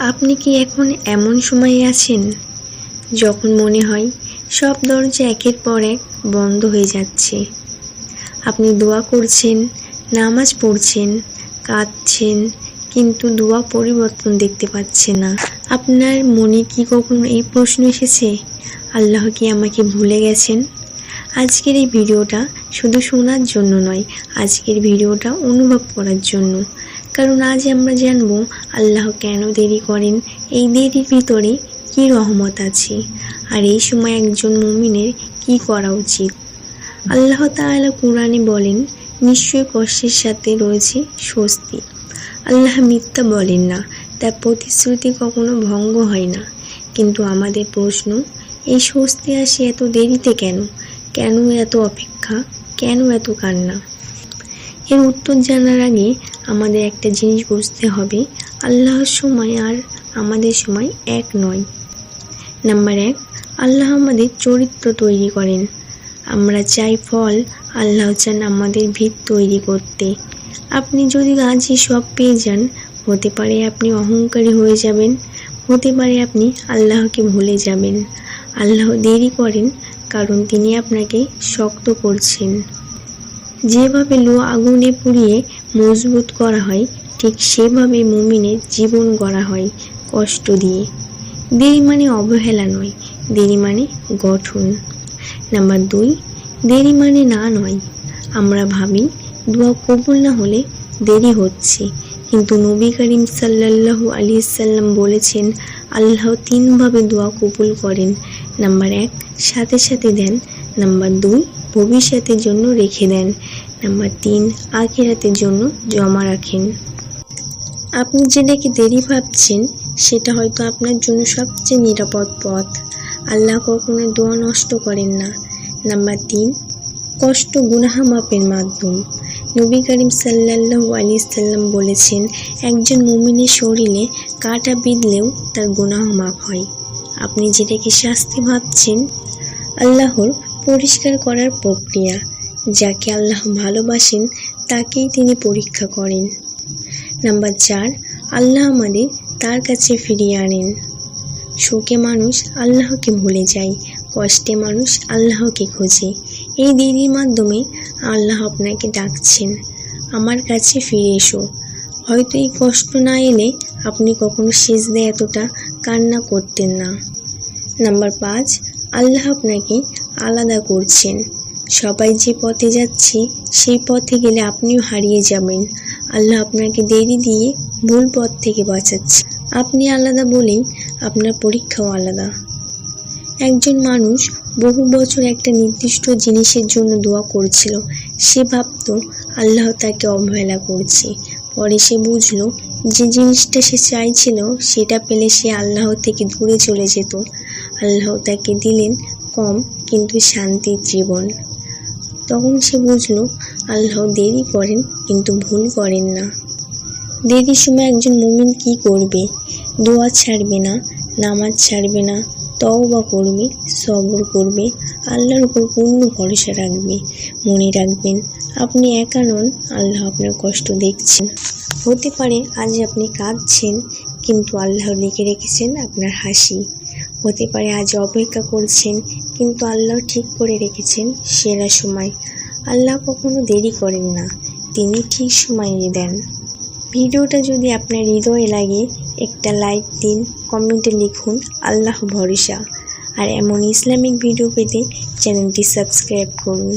আপনি কি এখন এমন সময়ে আছেন যখন মনে হয় সব দরজা একের পর এক বন্ধ হয়ে যাচ্ছে? আপনি দোয়া করছেন, নামাজ পড়ছেন, কাঁদছেন, কিন্তু দোয়া পরিবর্তন দেখতে পাচ্ছেন না। আপনার মনে কি কখনো এই প্রশ্ন এসেছে, আল্লাহ কি আমাকে ভুলে গেছেন? আজকের এই ভিডিওটা শুধু শোনার জন্য নয়, আজকের ভিডিওটা অনুভব করার জন্য। কারণ আজ আমরা জানব আল্লাহ কেন দেরি করেন, এই দেরির ভিতরে কি রহমত আছে, আর এই সময় একজন মুমিনের কি করা উচিত। আল্লাহ তাআলা কুরআনে বলেন, নিশ্চয়ই কষ্টের সাথে রয়েছে স্বস্তি। আল্লাহ মিথ্যা বলেন না, তার প্রতিশ্রুতি কখনো ভঙ্গ হয় না। কিন্তু আমাদের প্রশ্ন, এই স্বস্তি আসে এত দেরিতে কেন? কেন এত অপেক্ষা? কেন এত কান্না? এর উত্তর জানার আগে আমাদের একটা জিনিস বুঝতে হবে, আল্লাহর সময় আর আমাদের সময় এক নয়। নাম্বার 1, আল্লাহ আমাদের চরিত্র তৈরি করেন। আমরা চাই ফল, আল্লাহ চান আমাদের ভিত তৈরি করতে। আপনি যদি আজই সব পেয়ে যান, হতে পারে আপনি অহংকারী হয়ে যাবেন, হতে পারে আপনি আল্লাহকে ভুলে যাবেন। আল্লাহ দেরি করেন কারণ তিনি আপনাকে শক্ত করছেন। যেভাবে লোহা আগুনে পুড়িয়ে মজবুত করা হয়, ঠিক সেভাবে মুমিনের জীবন গড়া হয় কষ্ট দিয়ে। দেরি মানে অবহেলা নয়, দেরি মানে গঠন। নাম্বার 2, দেরি মানে না নয়। আমরা ভাবি দোয়া কবুল না হলে দেরি হচ্ছে, কিন্তু নবী করিম সাল্লাল্লাহু আলাইহি সাল্লাম বলেছেন, আল্লাহ 3 ভাবে দোয়া কবুল করেন। নাম্বার 1, সাথে সাথে দেন। নাম্বার 2, ভবিষ্যতের জন্য রেখে দেন। নাম্বার 3, আখিরাতের জন্য জমা রাখেন। আপনি যেটাকে দেরি ভাবছেন, সেটা হয়তো আপনার জন্য সবচেয়ে নিরাপদ পথ। আল্লাহ কখনো দোয়া নষ্ট করেন না। নাম্বার 3, কষ্ট গুনাহ মাপের মাধ্যম। নবী করিম সাল্লাল্লাহু আলাইহি সাল্লাম বলেছেন, একজন মুমিনের শরীরে কাঁটা বিঁধলেও তার গুনাহ মাপ হয়। আপনি যেটাকে শাস্তি ভাবছেন, আল্লাহর পরিষ্কার করার প্রক্রিয়া। যাকে আল্লাহ ভালোবাসেন তাকেই তিনি পরীক্ষা করেন। নাম্বার 4, আল্লাহ আমাদের তার কাছে ফিরিয়ে আনেন। সুখে মানুষ আল্লাহকে ভুলে যায়, কষ্টে মানুষ আল্লাহকে খোঁজে। এই দেরির মাধ্যমে আল্লাহ আপনাকে ডাকছেন, আমার কাছে ফিরে এসো। হয়তো এই কষ্ট না এলে আপনি কখনো সিজদায় এতটা কান্না করতেন না। নাম্বার 5, আল্লাহ আপনাকে আলাদা করছেন। সবাই যে পথে যাচ্ছে, সেই পথে গেলে আপনিও হারিয়ে যাবেন। আল্লাহ আপনাকে দেরি দিয়ে ভুল পথ থেকে বাঁচাচ্ছে। আপনি আলাদা বলেই আপনার পরীক্ষাও আলাদা। একজন মানুষ বহু বছর একটা নির্দিষ্ট জিনিসের জন্য দোয়া করছিল। সে ভাবত আল্লাহ তাকে অবহেলা করছে। পরে সে বুঝলো, যে জিনিসটা সে চাইছিল সেটা পেলে সে আল্লাহ থেকে দূরে চলে যেত। আল্লাহ তাকে দিলেন কম কিন্তু শান্তির জীবন। তখন সে বুঝলো, আল্লাহ দেরি করেন কিন্তু ভুল করেন না। দেরির সময় একজন মুমিন কি করবে? দোয়া ছাড়বে না, নামাজ ছাড়বে না, তওবা করবে, সবর করবে, আল্লাহর উপর পূর্ণ ভরসা রাখবে। মনে রাখবেন, আপনি একা নন, আল্লাহ আপনার কষ্ট দেখছেন। হতে পারে আজ আপনি কাঁদছেন, কিন্তু আল্লাহ লিখে রেখেছেন আপনার হাসি। হতে পারে আজ অপেক্ষা করছেন, কিন্তু আল্লাহ ঠিক করে রেখেছেন সেরা সময়। আল্লাহ কখনো দেরি করেন না, তিনি ঠিক সময়ে দেন। ভিডিওটা যদি আপনার হৃদয়ে লাগে, একটা লাইক দিন, কমেন্টে লিখুন আল্লাহ ভরসা। আর এমন ইসলামিক ভিডিও পেতে চ্যানেলটি সাবস্ক্রাইব করুন।